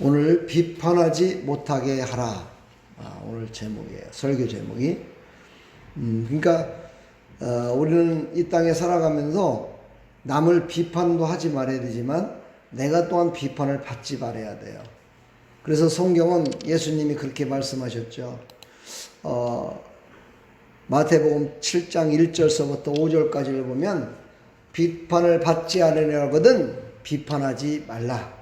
오늘 비판하지 못하게 하라. 오늘 제목이에요. 설교 제목이. 그러니까 우리는 이 땅에 살아가면서 남을 비판도 하지 말아야 되지만 내가 또한 비판을 받지 말아야 돼요. 그래서 성경은 예수님이 그렇게 말씀하셨죠. 마태복음 7장 1절서부터 5절까지를 보면 비판을 받지 않으려거든 비판하지 말라.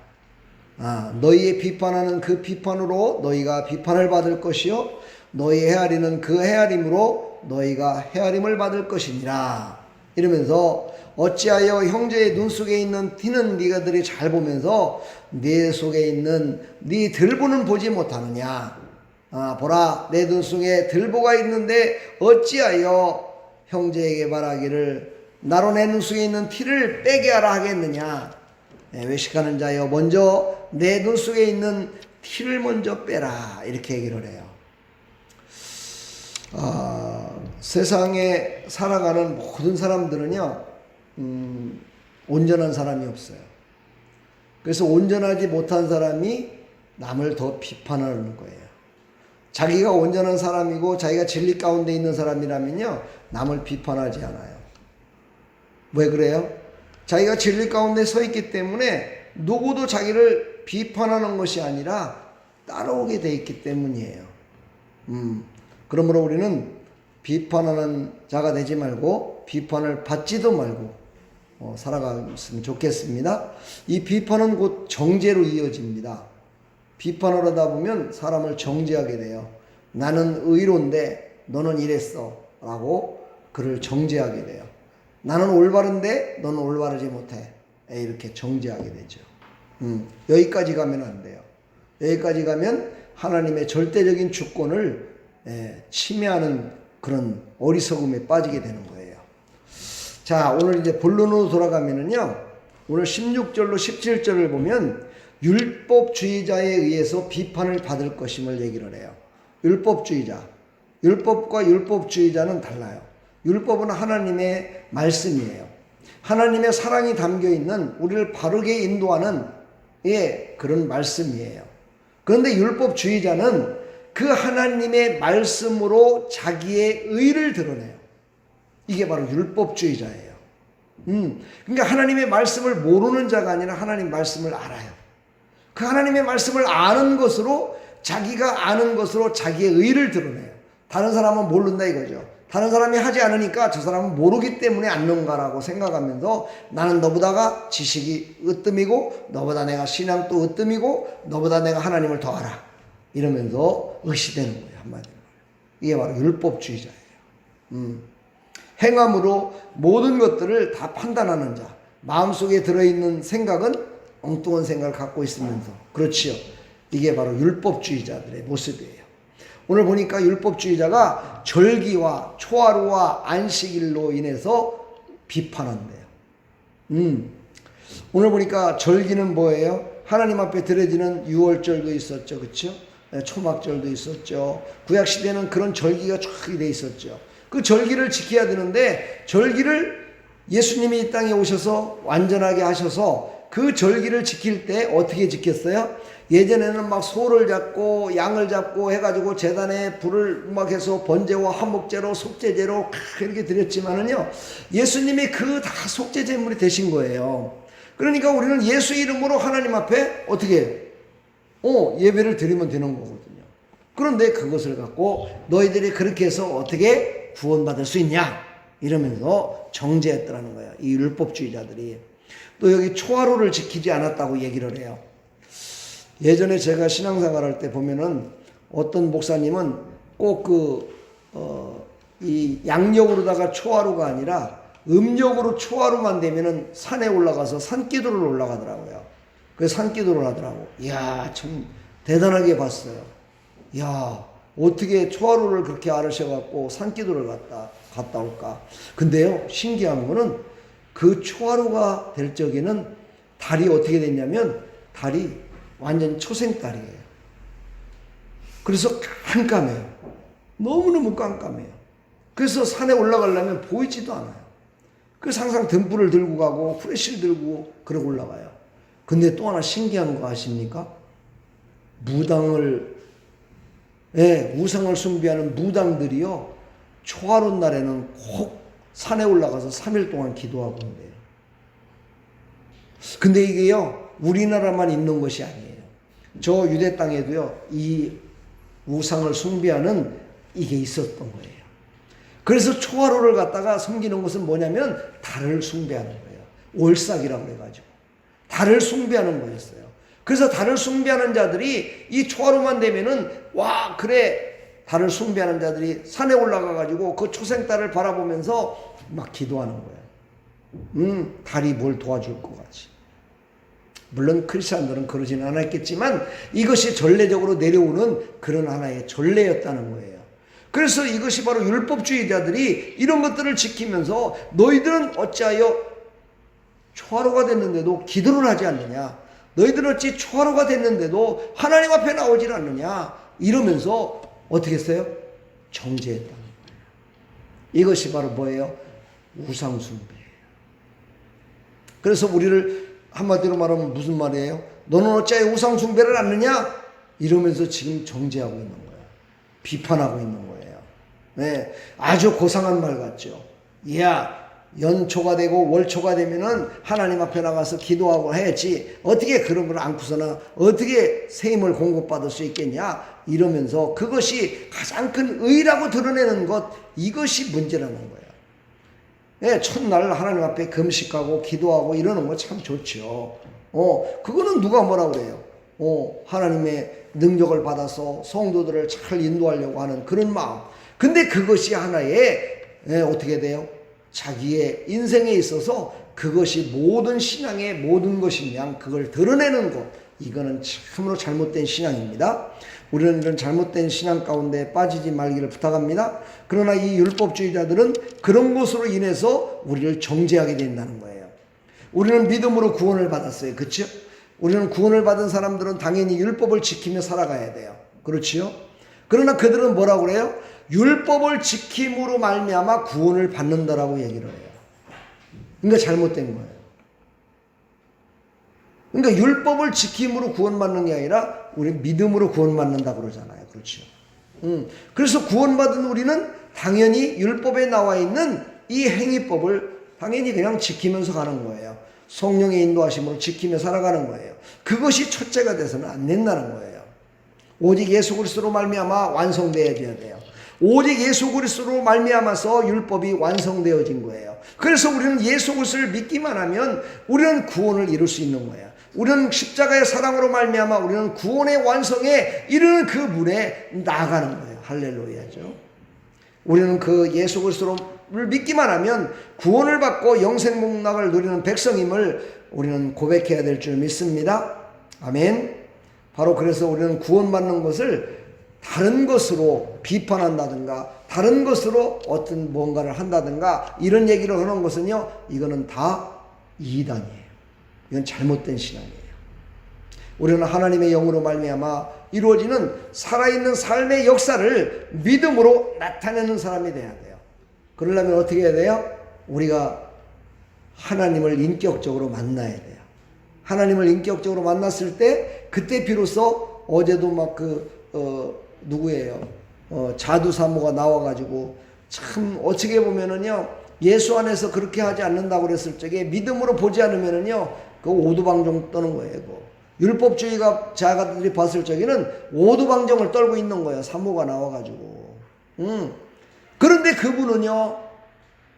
너희의 비판하는 그 비판으로 너희가 비판을 받을 것이요 너희 헤아리는 그 헤아림으로 너희가 헤아림을 받을 것이니라. 이러면서 어찌하여 형제의 눈 속에 있는 티는 네가들이 잘 보면서 네 속에 있는 네 들보는 보지 못하느냐. 보라, 내 눈 속에 들보가 있는데 어찌하여 형제에게 말하기를 나로 내 눈 속에 있는 티를 빼게 하라 하겠느냐. 외식하는 자여, 먼저 내 눈 속에 있는 티를 먼저 빼라. 이렇게 얘기를 해요. 세상에 살아가는 모든 사람들은요, 온전한 사람이 없어요. 그래서 온전하지 못한 사람이 남을 더 비판하는 거예요. 자기가 온전한 사람이고 자기가 진리 가운데 있는 사람이라면요, 남을 비판하지 않아요. 왜 그래요? 자기가 진리 가운데 서 있기 때문에 누구도 자기를 비판하는 것이 아니라 따라오게 돼 있기 때문이에요. 그러므로 우리는 비판하는 자가 되지 말고 비판을 받지도 말고 살아갔으면 좋겠습니다. 이 비판은 곧 정죄로 이어집니다. 비판을 하다 보면 사람을 정죄하게 돼요. 나는 의로운데 너는 이랬어 라고 그를 정죄하게 돼요. 나는 올바른데 너는 올바르지 못해. 이렇게 정죄하게 되죠. 여기까지 가면 안 돼요. 여기까지 가면 하나님의 절대적인 주권을 침해하는 그런 어리석음에 빠지게 되는 거예요. 자, 오늘 이제 본론으로 돌아가면은요, 오늘 16절로 17절을 보면 율법주의자에 의해서 비판을 받을 것임을 얘기를 해요. 율법주의자. 율법과 율법주의자는 달라요. 율법은 하나님의 말씀이에요. 하나님의 사랑이 담겨있는 우리를 바르게 인도하는 그런 말씀이에요. 그런데 율법주의자는 그 하나님의 말씀으로 자기의 의를 드러내요. 이게 바로 율법주의자예요. 그러니까 하나님의 말씀을 모르는 자가 아니라 하나님 말씀을 알아요. 그 하나님의 말씀을 아는 것으로 자기가 아는 것으로 자기의 의를 드러내요. 다른 사람은 모른다 이거죠. 다른 사람이 하지 않으니까 저 사람은 모르기 때문에 안는가라고 생각하면서 나는 너보다가 지식이 으뜸이고 너보다 내가 신앙도 으뜸이고 너보다 내가 하나님을 더 알아. 이러면서 의시되는 거예요. 한마디로. 이게 바로 율법주의자예요. 행함으로 모든 것들을 다 판단하는 자. 마음속에 들어있는 생각은 엉뚱한 생각을 갖고 있으면서. 그렇지요. 이게 바로 율법주의자들의 모습이에요. 오늘 보니까 율법주의자가 절기와 초하루와 안식일로 인해서 비판한대요. 오늘 보니까 절기는 뭐예요? 하나님 앞에 드려지는 유월절도 있었죠. 그렇죠? 초막절도 있었죠. 구약시대는 그런 절기가 쫙 돼 있었죠. 그 절기를 지켜야 되는데 절기를 예수님이 이 땅에 오셔서 완전하게 하셔서 그 절기를 지킬 때 어떻게 지켰어요? 예전에는 막 소를 잡고 양을 잡고 해가지고 제단에 불을 막 해서 번제와 화목제로 속죄제로 이렇게 드렸지만은요, 예수님이 그 다 속죄 제물이 되신 거예요. 그러니까 우리는 예수 이름으로 하나님 앞에 어떻게 예배를 드리면 되는 거거든요. 그런데 그것을 갖고 너희들이 그렇게 해서 어떻게 구원받을 수 있냐 이러면서 정죄했더라는 거예요. 이 율법주의자들이. 또 여기 초하루를 지키지 않았다고 얘기를 해요. 예전에 제가 신앙생활 할 때 보면은 어떤 목사님은 꼭 이 양력으로다가 초하루가 아니라 음력으로 초하루만 되면은 산에 올라가서 산기도를 올라가더라고요. 그래서 산기도를 하더라고. 이야, 참 대단하게 봤어요. 이야, 어떻게 초하루를 그렇게 알으셔갖고 산기도를 갔다 올까. 근데요, 신기한 거는 그 초하루가 될 적에는 달이 어떻게 됐냐면 달이 완전 초생달이에요. 그래서 깜깜해요. 너무너무 깜깜해요. 그래서 산에 올라가려면 보이지도 않아요. 그래서 항상 등불을 들고 가고 후레쉬를 들고 그러고 올라가요. 근데 또 하나 신기한 거 아십니까? 우상을 숭배하는 무당들이요, 초하룻 날에는 꼭 산에 올라가서 3일 동안 기도하고 온대요. 근데 이게요, 우리나라만 있는 것이 아니에요. 저 유대 땅에도요, 이 우상을 숭배하는 이게 있었던 거예요. 그래서 초하루를 갖다가 섬기는 것은 뭐냐면 달을 숭배하는 거예요. 올삭이라고 그래가지고 달을 숭배하는 거였어요. 그래서 달을 숭배하는 자들이 이 초하루만 되면은 와 그래, 달을 숭배하는 자들이 산에 올라가가지고 그 초생달을 바라보면서 막 기도하는 거예요. 달이 뭘 도와줄 것 같이. 물론 크리스천들은 그러지는 않았겠지만 이것이 전례적으로 내려오는 그런 하나의 전례였다는 거예요. 그래서 이것이 바로 율법주의자들이 이런 것들을 지키면서 너희들은 어찌하여 초하루가 됐는데도 기도를 하지 않느냐, 너희들은 어찌 초하루가 됐는데도 하나님 앞에 나오질 않느냐, 이러면서 어떻게 했어요? 정죄했다는 거예요. 이것이 바로 뭐예요? 우상숭배예요. 그래서 우리를 한마디로 말하면 무슨 말이에요? 너는 어찌하여 우상숭배를 않느냐? 이러면서 지금 정죄하고 있는 거예요. 비판하고 있는 거예요. 네, 아주 고상한 말 같죠. 야, 연초가 되고 월초가 되면은 하나님 앞에 나가서 기도하고 해야지, 어떻게 그런 걸 안고서나 어떻게 새 힘을 공급받을 수 있겠냐, 이러면서 그것이 가장 큰 의라고 드러내는 것, 이것이 문제라는 거예요. 네, 첫날 하나님 앞에 금식하고 기도하고 이러는 거 참 좋죠. 그거는 누가 뭐라 그래요? 하나님의 능력을 받아서 성도들을 잘 인도하려고 하는 그런 마음. 근데 그것이 하나의 어떻게 돼요? 자기의 인생에 있어서 그것이 모든 신앙의 모든 것이냐, 그걸 드러내는 것, 이거는 참으로 잘못된 신앙입니다. 우리는 이런 잘못된 신앙 가운데 빠지지 말기를 부탁합니다. 그러나 이 율법주의자들은 그런 것으로 인해서 우리를 정죄하게 된다는 거예요. 우리는 믿음으로 구원을 받았어요. 그렇죠? 우리는 구원을 받은 사람들은 당연히 율법을 지키며 살아가야 돼요. 그렇지요? 그러나 그들은 뭐라고 그래요? 율법을 지킴으로 말미암아 구원을 받는다라고 얘기를 해요. 그러니까 잘못된 거예요. 그러니까 율법을 지킴으로 구원받는 게 아니라 우리 믿음으로 구원받는다 그러잖아요. 그렇죠? 그래서 구원받은 우리는 당연히 율법에 나와 있는 이 행위법을 당연히 그냥 지키면서 가는 거예요. 성령의 인도하심으로 지키며 살아가는 거예요. 그것이 첫째가 돼서는 안 된다는 거예요. 오직 예수 그리스도로 말미암아 완성되어야 돼요. 오직 예수 그리스도로 말미암아서 율법이 완성되어진 거예요. 그래서 우리는 예수 그리스도를 믿기만 하면 우리는 구원을 이룰 수 있는 거예요. 우리는 십자가의 사랑으로 말미암아 우리는 구원의 완성에 이르는 그 문에 나아가는 거예요. 할렐루야죠. 우리는 그 예수 그리스도를 믿기만 하면 구원을 받고 영생 복락을 누리는 백성임을 우리는 고백해야 될 줄 믿습니다. 아멘. 바로 그래서 우리는 구원받는 것을 다른 것으로 비판한다든가 다른 것으로 어떤 뭔가를 한다든가 이런 얘기를 하는 것은요, 이거는 다 이단이에요. 이건 잘못된 신앙이에요. 우리는 하나님의 영으로 말미암아 이루어지는 살아있는 삶의 역사를 믿음으로 나타내는 사람이 돼야 돼요. 그러려면 어떻게 해야 돼요? 우리가 하나님을 인격적으로 만나야 돼요. 하나님을 인격적으로 만났을 때 그때 비로소 어제도 막 누구예요? 자두사모가 나와가지고 참 어떻게 보면은요, 예수 안에서 그렇게 하지 않는다고 그랬을 적에 믿음으로 보지 않으면은요, 그 오두방정 떠는 거예요. 그거. 율법주의가 자가들이 봤을 적에는 오두방정을 떨고 있는 거예요. 사모가 나와가지고. 그런데 그분은요,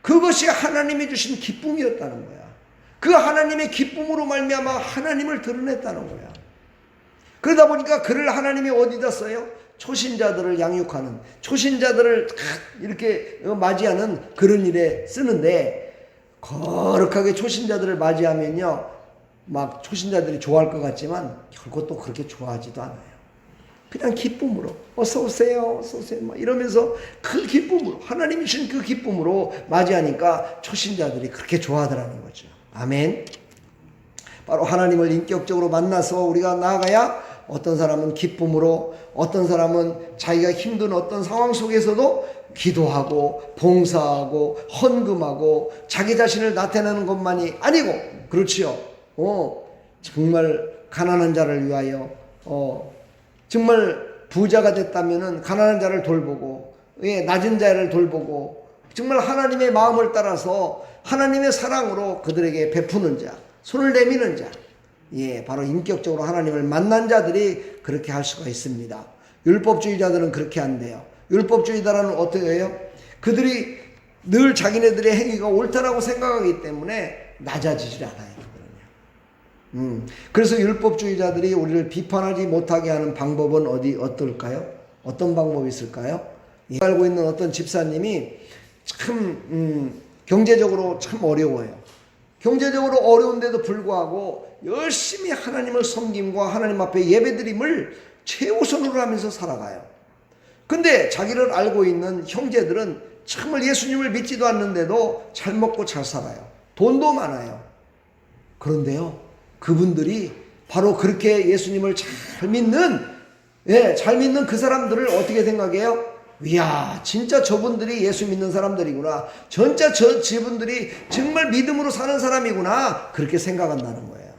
그것이 하나님이 주신 기쁨이었다는 거야. 그 하나님의 기쁨으로 말미암아 하나님을 드러냈다는 거야. 그러다 보니까 그를 하나님이 어디다 써요? 초신자들을 양육하는, 초신자들을 이렇게 맞이하는 그런 일에 쓰는데, 거룩하게 초신자들을 맞이하면요, 막 초신자들이 좋아할 것 같지만 결코 또 그렇게 좋아하지도 않아요. 그냥 기쁨으로 어서 오세요, 어서 오세요 막 이러면서 그 기쁨으로, 하나님이 주신 그 기쁨으로 맞이하니까 초신자들이 그렇게 좋아하더라는 거죠. 아멘. 바로 하나님을 인격적으로 만나서 우리가 나아가야 어떤 사람은 기쁨으로, 어떤 사람은 자기가 힘든 어떤 상황 속에서도 기도하고 봉사하고 헌금하고 자기 자신을 나타내는 것만이 아니고, 그렇지요. 정말 가난한 자를 위하여 정말 부자가 됐다면은 가난한 자를 돌보고, 예, 낮은 자를 돌보고, 정말 하나님의 마음을 따라서 하나님의 사랑으로 그들에게 베푸는 자, 손을 내미는 자, 예, 바로 인격적으로 하나님을 만난 자들이 그렇게 할 수가 있습니다. 율법주의자들은 그렇게 안 돼요. 율법주의자는 어떻게 해요? 그들이 늘 자기네들의 행위가 옳다라고 생각하기 때문에 낮아지질 않아요. 그래서 율법주의자들이 우리를 비판하지 못하게 하는 방법은 어떨까요? 어떤 방법이 있을까요? 알고 있는 어떤 집사님이 참 경제적으로 참 어려워요. 경제적으로 어려운데도 불구하고 열심히 하나님을 섬김과 하나님 앞에 예배드림을 최우선으로 하면서 살아가요. 근데 자기를 알고 있는 형제들은 정말 예수님을 믿지도 않는데도 잘 먹고 잘 살아요. 돈도 많아요. 그런데요, 그분들이 바로 그렇게 예수님을 잘 믿는 그 사람들을 어떻게 생각해요? 이야, 진짜 저분들이 예수 믿는 사람들이구나. 진짜 저분들이 정말 믿음으로 사는 사람이구나. 그렇게 생각한다는 거예요.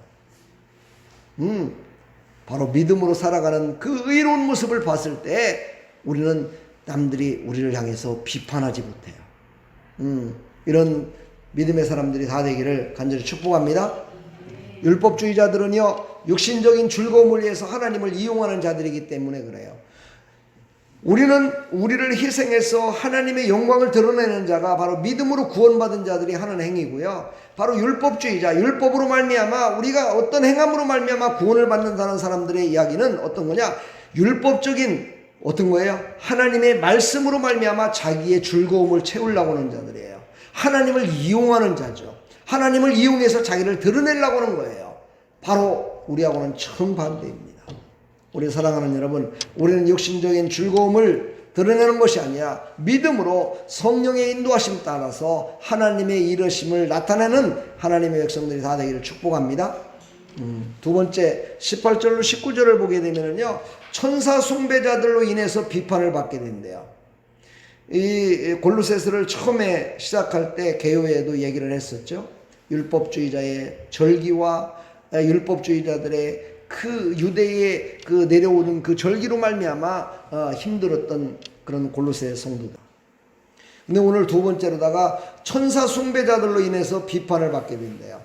바로 믿음으로 살아가는 그 의로운 모습을 봤을 때 우리는 남들이 우리를 향해서 비판하지 못해요. 이런 믿음의 사람들이 다 되기를 간절히 축복합니다. 율법주의자들은요, 육신적인 즐거움을 위해서 하나님을 이용하는 자들이기 때문에 그래요. 우리는 우리를 희생해서 하나님의 영광을 드러내는 자가 바로 믿음으로 구원받은 자들이 하는 행위고요. 바로 율법주의자, 율법으로 말미암아 우리가 어떤 행함으로 말미암아 구원을 받는다는 사람들의 이야기는 어떤 거냐? 율법적인 어떤 거예요? 하나님의 말씀으로 말미암아 자기의 즐거움을 채우려고 하는 자들이에요. 하나님을 이용하는 자죠. 하나님을 이용해서 자기를 드러내려고 하는 거예요. 바로 우리하고는 정반대입니다. 우리 사랑하는 여러분, 우리는 육신적인 즐거움을 드러내는 것이 아니라 믿음으로 성령의 인도하심 따라서 하나님의 이르심을 나타내는 하나님의 백성들이 다 되기를 축복합니다. 두 번째 18절로 19절을 보게 되면요, 천사 숭배자들로 인해서 비판을 받게 된대요. 이 골로새서를 처음에 시작할 때 개요에도 얘기를 했었죠. 율법주의자의 절기와 율법주의자들의 그 유대에 그 내려오는 그 절기로 말미암아 힘들었던 그런 골로새 성도들. 근데 오늘 두 번째로다가 천사 숭배자들로 인해서 비판을 받게 된대요.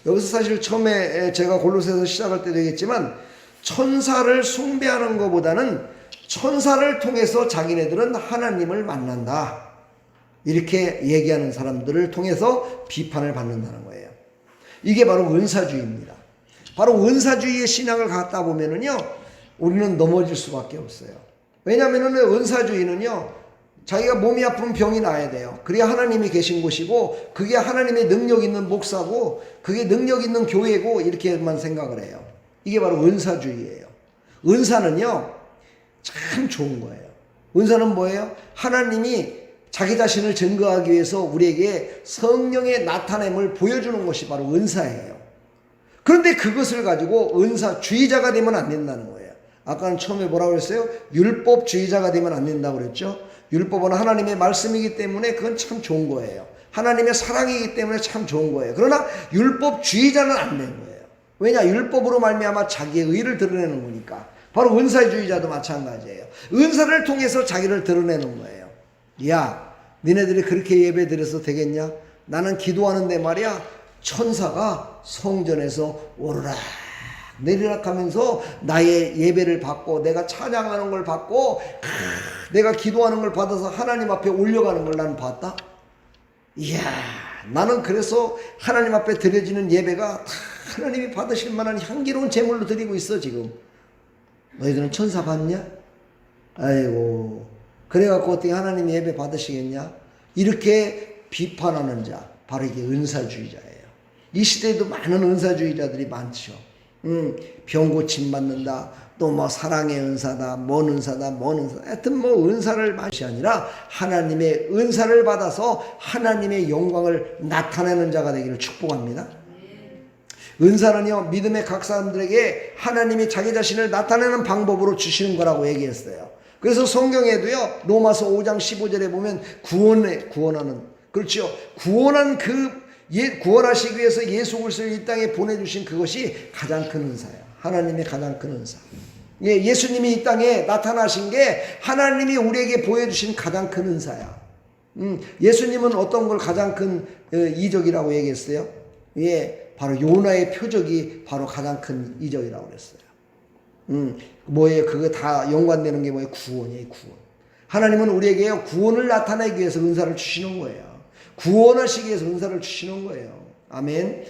여기서 사실 처음에 제가 골로새서 시작할 때도 얘기했지만 천사를 숭배하는 것보다는 천사를 통해서 자기네들은 하나님을 만난다, 이렇게 얘기하는 사람들을 통해서 비판을 받는다는 거예요. 이게 바로 은사주의입니다. 바로 은사주의의 신앙을 갖다 보면은요, 우리는 넘어질 수밖에 없어요. 왜냐하면은 은사주의는요, 자기가 몸이 아프면 병이 나야 돼요. 그래야 하나님이 계신 곳이고, 그게 하나님의 능력 있는 목사고, 그게 능력 있는 교회고, 이렇게만 생각을 해요. 이게 바로 은사주의예요. 은사는요, 참 좋은 거예요. 은사는 뭐예요? 하나님이 자기 자신을 증거하기 위해서 우리에게 성령의 나타냄을 보여주는 것이 바로 은사예요. 그런데 그것을 가지고 은사주의자가 되면 안 된다는 거예요. 아까는 처음에 뭐라고 그랬어요? 율법주의자가 되면 안 된다고 그랬죠. 율법은 하나님의 말씀이기 때문에 그건 참 좋은 거예요. 하나님의 사랑이기 때문에 참 좋은 거예요. 그러나 율법주의자는 안 된 거예요. 왜냐? 율법으로 말미암아 자기의 의를 드러내는 거니까. 바로 은사주의자도 마찬가지예요. 은사를 통해서 자기를 드러내는 거예요. 야, 니네들이 그렇게 예배 드려서 되겠냐? 나는 기도하는데 말이야, 천사가 성전에서 오르락 내리락 하면서 나의 예배를 받고 내가 찬양하는 걸 받고 내가 기도하는 걸 받아서 하나님 앞에 올려가는 걸 나는 봤다. 이야, 나는 그래서 하나님 앞에 드려지는 예배가 다 하나님이 받으실 만한 향기로운 제물로 드리고 있어. 지금 너희들은 천사 봤냐? 아이고, 그래갖고 어떻게 하나님이 예배 받으시겠냐? 이렇게 비판하는 자, 바로 이게 은사주의자예요. 이 시대에도 많은 은사주의자들이 많죠. 병 고침 받는다, 또 뭐 사랑의 은사다, 뭔 은사다, 뭔 은사, 하여튼 뭐 은사를 많이 아니라 하나님의 은사를 받아서 하나님의 영광을 나타내는 자가 되기를 축복합니다. 은사는요, 믿음의 각 사람들에게 하나님이 자기 자신을 나타내는 방법으로 주시는 거라고 얘기했어요. 그래서 성경에도요, 로마서 5장 15절에 보면 구원하는, 그렇죠, 구원하시기 위해서 예수 그리스도를 이 땅에 보내주신 그것이 가장 큰 은사예요. 하나님의 가장 큰 은사. 예, 예수님이 이 땅에 나타나신 게 하나님이 우리에게 보여주신 가장 큰 은사야. 예수님은 어떤 걸 가장 큰 이적이라고 얘기했어요? 예, 바로 요나의 표적이 바로 가장 큰 이적이라고 그랬어요. 뭐예요? 그거 다 연관되는 게 뭐예요? 구원이에요, 구원. 하나님은 우리에게 구원을 나타내기 위해서 은사를 주시는 거예요. 구원하시기 위해서 은사를 주시는 거예요. 아멘.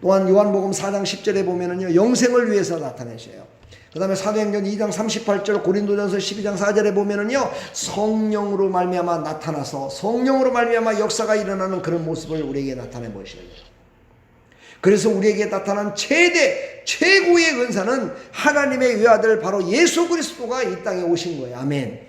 또한 요한복음 4장 10절에 보면은요, 영생을 위해서 나타내셔요. 그 다음에 사도행전 2장 38절, 고린도전서 12장 4절에 보면은요, 성령으로 말미암아 나타나서 성령으로 말미암아 역사가 일어나는 그런 모습을 우리에게 나타내 보셔요. 그래서 우리에게 나타난 최고의 은사는 하나님의 외아들 바로 예수 그리스도가 이 땅에 오신 거예요. 아멘.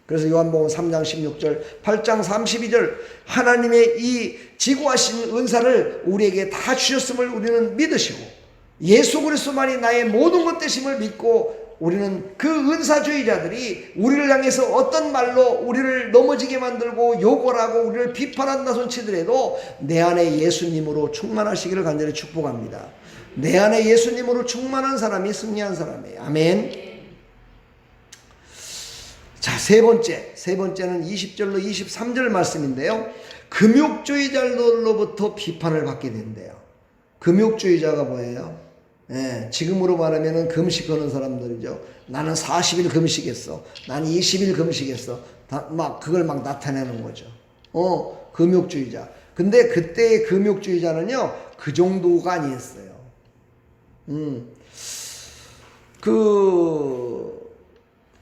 그래서 요한복음 3장 16절, 8장 32절, 하나님의 이 지구하신 은사를 우리에게 다 주셨음을 우리는 믿으시고, 예수 그리스도만이 나의 모든 것 되심을 믿고, 우리는 그 은사주의자들이 우리를 향해서 어떤 말로 우리를 넘어지게 만들고 욕을 하고 우리를 비판한다 손치더라도 내 안에 예수님으로 충만하시기를 간절히 축복합니다. 내 안에 예수님으로 충만한 사람이 승리한 사람이에요. 아멘. 자, 세 번째는 20절로 23절 말씀인데요, 금욕주의자들로부터 비판을 받게 된대요. 금욕주의자가 뭐예요? 예, 지금으로 말하면 금식하는 사람들이죠. 나는 40일 금식했어, 나는 20일 금식했어, 막 그걸 막 나타내는 거죠. 금욕주의자. 근데 그때의 금욕주의자는요, 그 정도가 아니었어요.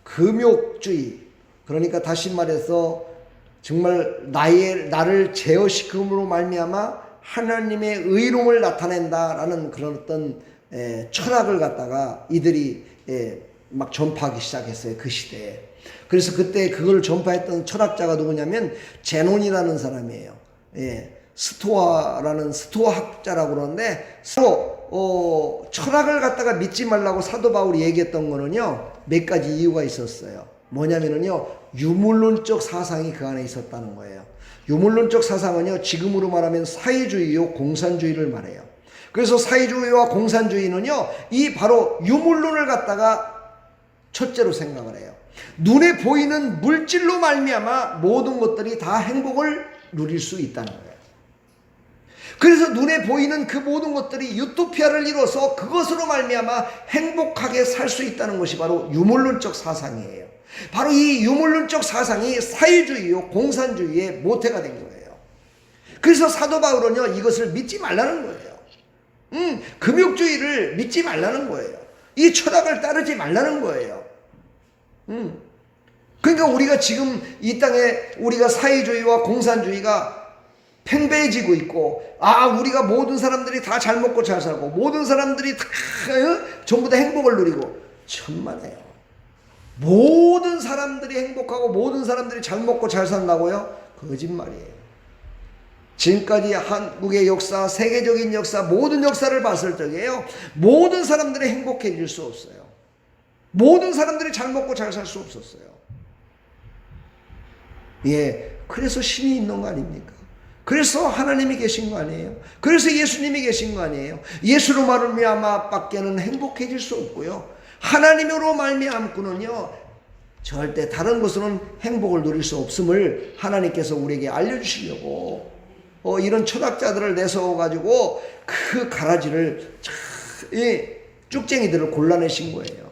금욕주의, 그러니까 다시 말해서 정말 나를 제어시킴으로 말미암아 하나님의 의로움을 나타낸다라는 그런 어떤 철학을 갖다가 이들이 막 전파하기 시작했어요, 그 시대에. 그래서 그때 그걸 전파했던 철학자가 누구냐면 제논이라는 사람이에요. 스토아라는 스토아학자라고 그러는데, 철학을 갖다가 믿지 말라고 사도 바울이 얘기했던 거는요, 몇 가지 이유가 있었어요. 뭐냐면은요, 유물론적 사상이 그 안에 있었다는 거예요. 유물론적 사상은요, 지금으로 말하면 사회주의요, 공산주의를 말해요. 그래서 사회주의와 공산주의는요, 이 바로 유물론을 갖다가 첫째로 생각을 해요. 눈에 보이는 물질로 말미암아 모든 것들이 다 행복을 누릴 수 있다는 거예요. 그래서 눈에 보이는 그 모든 것들이 유토피아를 이뤄서 그것으로 말미암아 행복하게 살 수 있다는 것이 바로 유물론적 사상이에요. 바로 이 유물론적 사상이 사회주의요, 공산주의의 모태가 된 거예요. 그래서 사도 바울은요, 이것을 믿지 말라는 거예요. 금욕주의를 믿지 말라는 거예요. 이 철학을 따르지 말라는 거예요. 그러니까 우리가 지금 이 땅에 우리가 사회주의와 공산주의가 팽배해지고 있고, 우리가 모든 사람들이 다 잘 먹고 잘 살고 모든 사람들이 다 전부 다 행복을 누리고, 천만에요. 모든 사람들이 행복하고 모든 사람들이 잘 먹고 잘 산다고요? 거짓말이에요. 지금까지 한국의 역사, 세계적인 역사, 모든 역사를 봤을 적에요, 모든 사람들이 행복해질 수 없어요. 모든 사람들이 잘 먹고 잘 살 수 없었어요. 예, 그래서 신이 있는 거 아닙니까? 그래서 하나님이 계신 거 아니에요? 그래서 예수님이 계신 거 아니에요? 예수로 말미암아 밖에는 행복해질 수 없고요, 하나님으로 말미암고는요, 절대 다른 것으로는 행복을 누릴 수 없음을 하나님께서 우리에게 알려주시려고 이런 철학자들을 내세워가지고 그 가라지를 쭉쟁이들을 골라내신 거예요.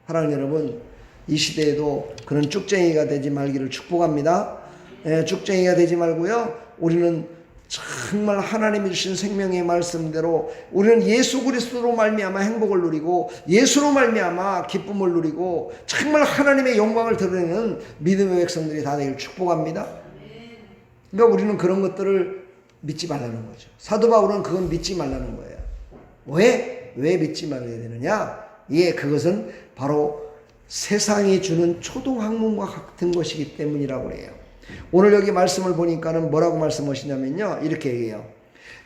사랑하는 여러분, 이 시대에도 그런 쭉쟁이가 되지 말기를 축복합니다. 쭉쟁이가 되지 말고요, 우리는 정말 하나님이 주신 생명의 말씀대로 우리는 예수 그리스도로 말미암아 행복을 누리고 예수로 말미암아 기쁨을 누리고 정말 하나님의 영광을 드러내는 믿음의 백성들이 다 되기를 축복합니다. 그러니까 우리는 그런 것들을 믿지 말라는 거죠. 사도 바울은 그건 믿지 말라는 거예요. 왜 믿지 말아야 되느냐? 그것은 바로 세상이 주는 초등학문과 같은 것이기 때문이라고 해요. 오늘 여기 말씀을 보니까는 뭐라고 말씀하시냐면요, 이렇게 얘기해요.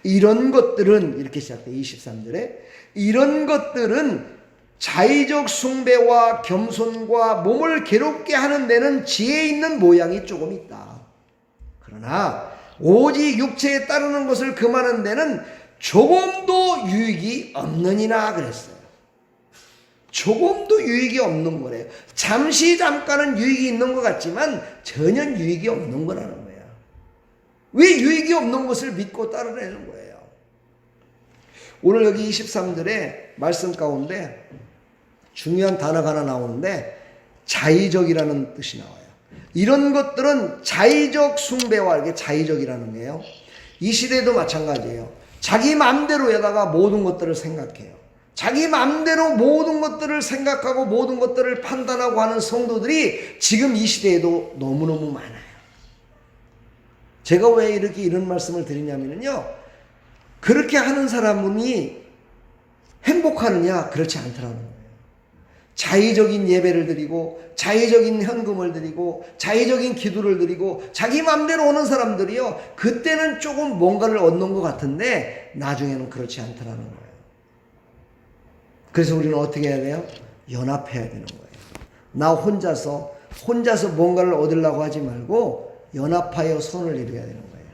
이런 것들은, 이렇게 시작돼요. 23절에 이런 것들은 자의적 숭배와 겸손과 몸을 괴롭게 하는 데는 지혜 있는 모양이 조금 있다. 그러나 오직 육체에 따르는 것을 금하는 데는 조금도 유익이 없느니라 그랬어요. 조금도 유익이 없는 거래요. 잠깐은 유익이 있는 것 같지만 전혀 유익이 없는 거라는 거야. 왜 유익이 없는 것을 믿고 따르려는 거예요? 오늘 여기 23절에 말씀 가운데 중요한 단어가 하나 나오는데 자의적이라는 뜻이 나와요. 이런 것들은 자의적 숭배와 이게 자의적이라는 거예요. 이 시대도 마찬가지예요. 자기 마음대로에다가 모든 것들을 생각해요. 자기 마음대로 모든 것들을 생각하고 모든 것들을 판단하고 하는 성도들이 지금 이 시대에도 너무너무 많아요. 제가 왜 이렇게 이런 말씀을 드리냐면요. 그렇게 하는 사람이 행복하느냐? 그렇지 않더라는 거예요. 자의적인 예배를 드리고 자의적인 현금을 드리고 자의적인 기도를 드리고 자기 마음대로 오는 사람들이요. 그때는 조금 뭔가를 얻는 것 같은데 나중에는 그렇지 않더라는 거예요. 그래서 우리는 어떻게 해야 돼요? 연합해야 되는 거예요. 나 혼자서 뭔가를 얻으려고 하지 말고 연합하여 손을 이루어야 되는 거예요.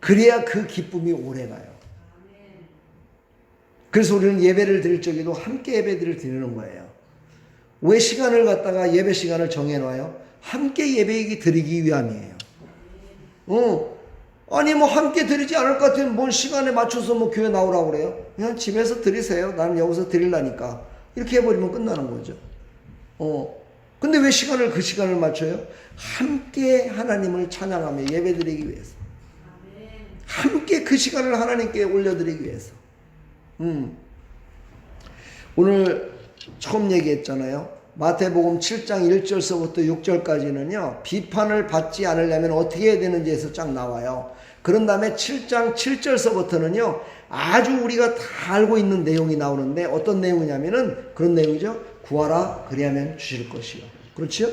그래야 그 기쁨이 오래가요. 그래서 우리는 예배를 드릴 적에도 함께 예배를 드리는 거예요. 왜 시간을 갖다가 예배 시간을 정해놔요? 함께 예배 드리기 위함이에요. 아니 뭐 함께 드리지 않을 것 같으면 뭔 시간에 맞춰서 뭐 교회 나오라고 그래요? 그냥 집에서 드리세요. 나는 여기서 드리려니까. 이렇게 해버리면 끝나는 거죠. 근데 왜 그 시간을 맞춰요? 함께 하나님을 찬양하며 예배 드리기 위해서. 함께 그 시간을 하나님께 올려드리기 위해서. 오늘 처음 얘기했잖아요. 마태복음 7장 1절서부터 6절까지는요. 비판을 받지 않으려면 어떻게 해야 되는지에서 쫙 나와요. 그런 다음에 7장 7절서부터는요. 아주 우리가 다 알고 있는 내용이 나오는데 어떤 내용이냐면은 그런 내용이죠. 구하라 그리하면 주실 것이요. 그렇죠?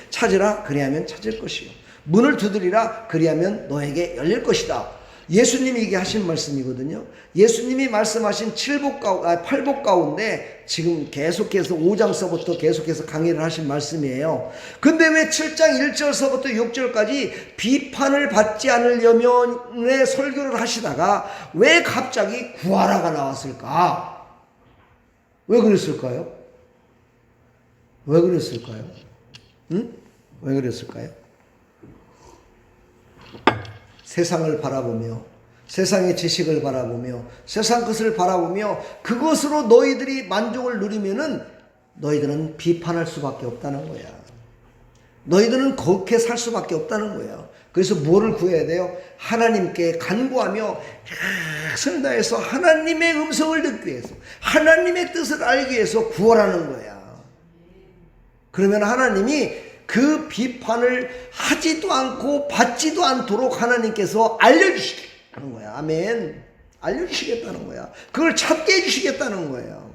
찾으라 그리하면 찾을 것이요. 문을 두드리라 그리하면 너에게 열릴 것이다. 예수님이 이게 하신 말씀이거든요. 예수님이 말씀하신 8복 가운데 지금 계속해서 5장서부터 계속해서 강의를 하신 말씀이에요. 근데 왜 7장 1절서부터 6절까지 비판을 받지 않으려면의 설교를 하시다가 왜 갑자기 구하라가 나왔을까? 왜 그랬을까요? 왜 그랬을까요? 왜 그랬을까요? 세상을 바라보며 세상의 지식을 바라보며 세상 것을 바라보며 그것으로 너희들이 만족을 누리면은 너희들은 비판할 수밖에 없다는 거야. 너희들은 그렇게 살 수밖에 없다는 거야. 그래서 뭐를 구해야 돼요? 하나님께 간구하며 최선을 다해서 하나님의 음성을 듣기 위해서 하나님의 뜻을 알기 위해서 구하라는 거야. 그러면 하나님이 그 비판을 하지도 않고 받지도 않도록 하나님께서 알려주시겠다는 거야. 아멘. 알려주시겠다는 거야. 그걸 찾게 해주시겠다는 거예요.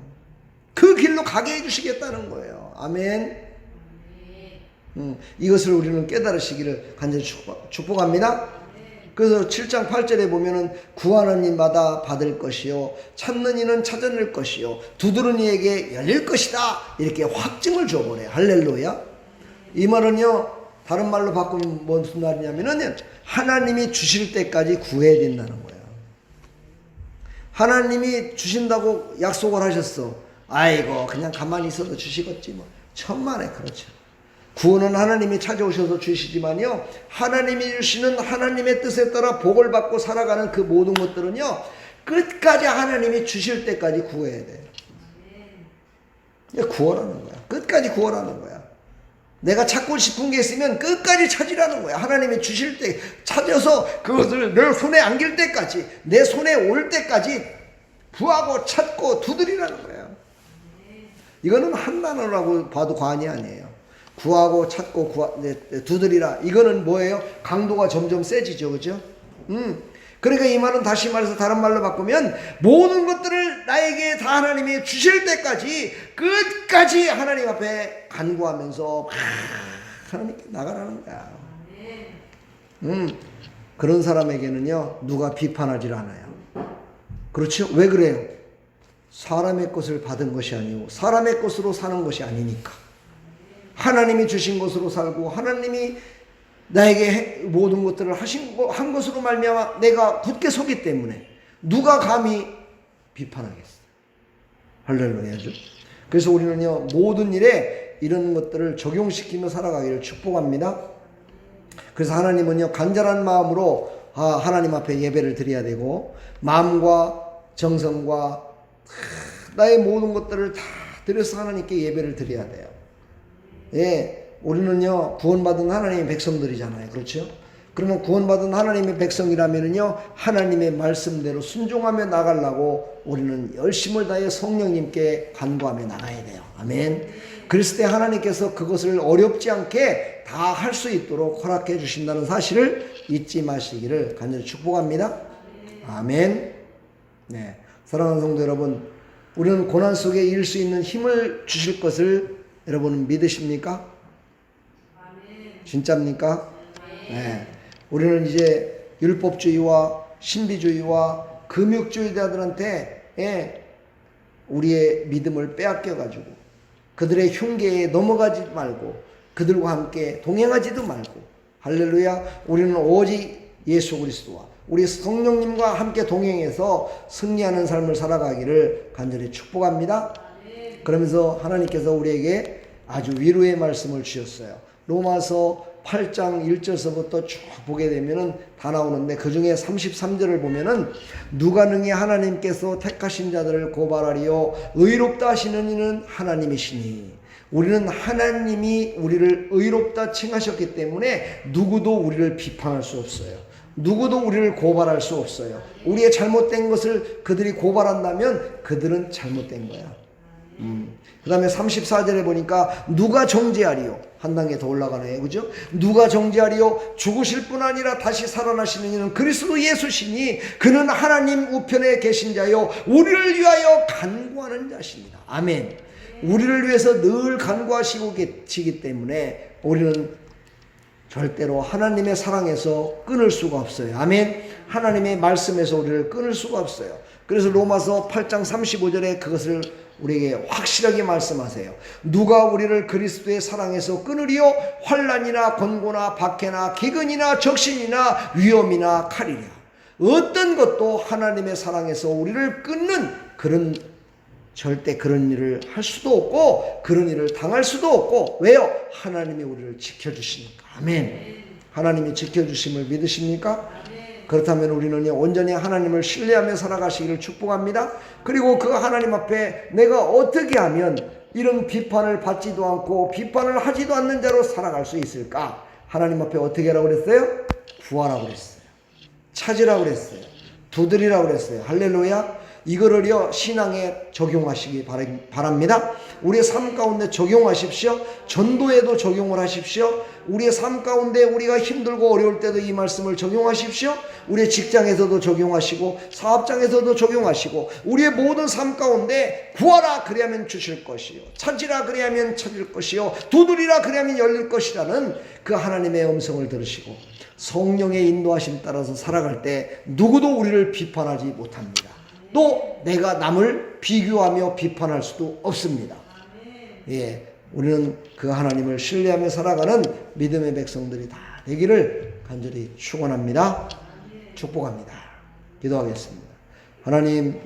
그 길로 가게 해주시겠다는 거예요. 아멘. 이것을 우리는 깨달으시기를 간절히 축복합니다. 그래서 7장 8절에 보면은 구하는 이마다 받을 것이요 찾는 이는 찾아낼 것이요 두드리는 이에게 열릴 것이다. 이렇게 확증을 줘버려요. 할렐루야. 이 말은요, 다른 말로 바꾸면 무슨 말이냐면은 하나님이 주실 때까지 구해야 된다는 거예요. 하나님이 주신다고 약속을 하셨어. 아이고, 그냥 가만히 있어도 주시겠지 뭐. 천만에 그렇죠. 구원은 하나님이 찾아오셔서 주시지만요, 하나님이 주시는 하나님의 뜻에 따라 복을 받고 살아가는 그 모든 것들은요, 끝까지 하나님이 주실 때까지 구해야 돼요. 구하라는 거야. 끝까지 구하라는 거야. 내가 찾고 싶은 게 있으면 끝까지 찾으라는 거야. 하나님이 주실 때 찾아서 그것을 내 손에 안길 때까지, 내 손에 올 때까지 구하고 찾고 두드리라는 거야. 이거는 한 단어라고 봐도 과언이 아니에요. 구하고 찾고 두드리라. 이거는 뭐예요? 강도가 점점 세지죠. 그죠? 그러니까 이 말은 다시 말해서 다른 말로 바꾸면 모든 것들을 나에게 다 하나님이 주실 때까지 끝까지 하나님 앞에 간구하면서 하나님께 나가라는 거야. 그런 사람에게는요 누가 비판하지 않아요. 그렇죠? 왜 그래요? 사람의 것을 받은 것이 아니고 사람의 것으로 사는 것이 아니니까. 하나님이 주신 것으로 살고 하나님이 나에게 모든 것들을 한 것으로 말미암아 내가 굳게 서기 때문에 누가 감히 비판하겠어. 할렐루야죠. 그래서 우리는요, 모든 일에 이런 것들을 적용시키며 살아가기를 축복합니다. 그래서 하나님은요, 간절한 마음으로 하나님 앞에 예배를 드려야 되고, 마음과 정성과 나의 모든 것들을 다 드려서 하나님께 예배를 드려야 돼요. 예, 우리는요, 구원받은 하나님의 백성들이잖아요. 그렇죠? 그러면 구원받은 하나님의 백성이라면요, 하나님의 말씀대로 순종하며 나가려고 우리는 열심을 다해 성령님께 간구하며 나가야 돼요. 아멘. 그랬을 때 하나님께서 그것을 어렵지 않게 다 할 수 있도록 허락해 주신다는 사실을 잊지 마시기를 간절히 축복합니다. 아멘. 네, 사랑하는 성도 여러분, 우리는 고난 속에 이길 수 있는 힘을 주실 것을 여러분은 믿으십니까? 진짜입니까? 네. 우리는 이제 율법주의와 신비주의와 금욕주의자들한테 우리의 믿음을 빼앗겨가지고 그들의 흉계에 넘어가지 말고 그들과 함께 동행하지도 말고, 할렐루야, 우리는 오직 예수 그리스도와 우리 성령님과 함께 동행해서 승리하는 삶을 살아가기를 간절히 축복합니다. 그러면서 하나님께서 우리에게 아주 위로의 말씀을 주셨어요. 로마서 8장 1절서부터 쭉 보게 되면은 다 나오는데, 그 중에 33절을 보면은 누가 능히 하나님께서 택하신 자들을 고발하리요 의롭다 하시는 이는 하나님이시니, 우리는 하나님이 우리를 의롭다 칭하셨기 때문에 누구도 우리를 비판할 수 없어요. 누구도 우리를 고발할 수 없어요. 우리의 잘못된 것을 그들이 고발한다면 그들은 잘못된 거야. 그 다음에 34절에 보니까 누가 정죄하리요, 한 단계 더 올라가네요. 그죠? 누가 정죄하리요, 죽으실 뿐 아니라 다시 살아나시는 이는 그리스도 예수시니 그는 하나님 우편에 계신 자요 우리를 위하여 간구하는 자십니다. 아멘. 우리를 위해서 늘 간구하시고 계시기 때문에 우리는 절대로 하나님의 사랑에서 끊을 수가 없어요. 아멘. 하나님의 말씀에서 우리를 끊을 수가 없어요. 그래서 로마서 8장 35절에 그것을 우리에게 확실하게 말씀하세요. 누가 우리를 그리스도의 사랑에서 끊으리요, 환난이나 권고나 박해나 기근이나 적신이나 위험이나 칼이랴. 어떤 것도 하나님의 사랑에서 우리를 끊는 그런, 절대 그런 일을 할 수도 없고 그런 일을 당할 수도 없고. 왜요? 하나님이 우리를 지켜주시니까. 아멘. 하나님이 지켜주심을 믿으십니까? 그렇다면 우리는 온전히 하나님을 신뢰하며 살아가시기를 축복합니다. 그리고 그 하나님 앞에 내가 어떻게 하면 이런 비판을 받지도 않고 비판을 하지도 않는 자로 살아갈 수 있을까? 하나님 앞에 어떻게 하라고 그랬어요? 구하라고 그랬어요. 찾으라고 그랬어요. 두드리라고 그랬어요. 할렐루야. 이거를요, 신앙에 적용하시기 바랍니다. 우리의 삶 가운데 적용하십시오. 전도에도 적용을 하십시오. 우리의 삶 가운데 우리가 힘들고 어려울 때도 이 말씀을 적용하십시오. 우리의 직장에서도 적용하시고 사업장에서도 적용하시고, 우리의 모든 삶 가운데 구하라 그리하면 주실 것이요, 찾으라 그리하면 찾을 것이요, 두드리라 그리하면 열릴 것이라는 그 하나님의 음성을 들으시고 성령의 인도하심 따라서 살아갈 때 누구도 우리를 비판하지 못합니다. 또 내가 남을 비교하며 비판할 수도 없습니다. 예, 우리는 그 하나님을 신뢰하며 살아가는 믿음의 백성들이 다 되기를 간절히 축원합니다. 축복합니다. 기도하겠습니다. 하나님,